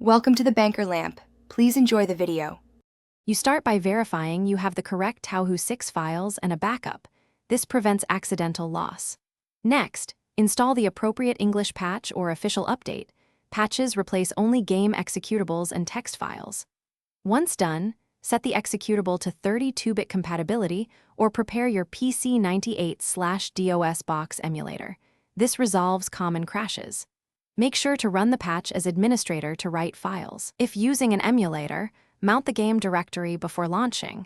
Welcome to the Banker Lamp. Please enjoy the video. You start by verifying you have the correct Touhou 6 files and a backup. This prevents accidental loss. Next, install the appropriate English patch or official update. Patches replace only game executables and text files. Once done, set the executable to 32-bit compatibility or prepare your PC98/DOS box emulator. This resolves common crashes. Make sure to run the patch as administrator to write files. If using an emulator, mount the game directory before launching.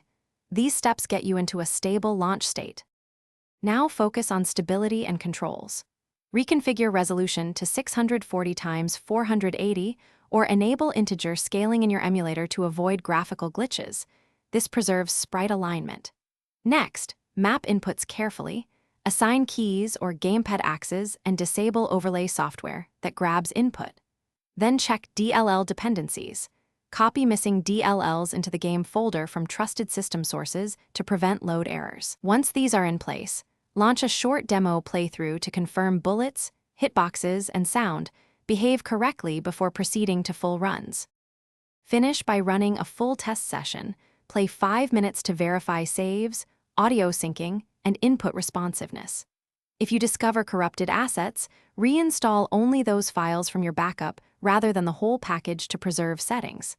These steps get you into a stable launch state. Now focus on stability and controls. Reconfigure resolution to 640 x 480 or enable integer scaling in your emulator to avoid graphical glitches. This preserves sprite alignment. Next, map inputs carefully. Assign keys or gamepad axes and disable overlay software that grabs input. Then check DLL dependencies. Copy missing DLLs into the game folder from trusted system sources to prevent load errors. Once these are in place, launch a short demo playthrough to confirm bullets, hitboxes, and sound behave correctly before proceeding to full runs. Finish by running a full test session. Play 5 minutes to verify saves, audio syncing, and input responsiveness. If you discover corrupted assets, reinstall only those files from your backup rather than the whole package to preserve settings.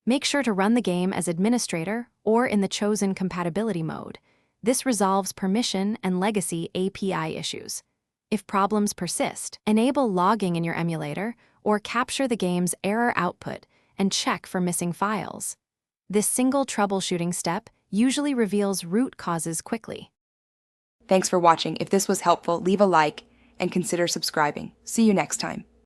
Make sure to run the game as administrator or in the chosen compatibility mode. This resolves permission and legacy API issues. If problems persist, enable logging in your emulator or capture the game's error output and check for missing files. This single troubleshooting step usually reveals root causes quickly. Thanks for watching. If this was helpful, leave a like and consider subscribing. See you next time.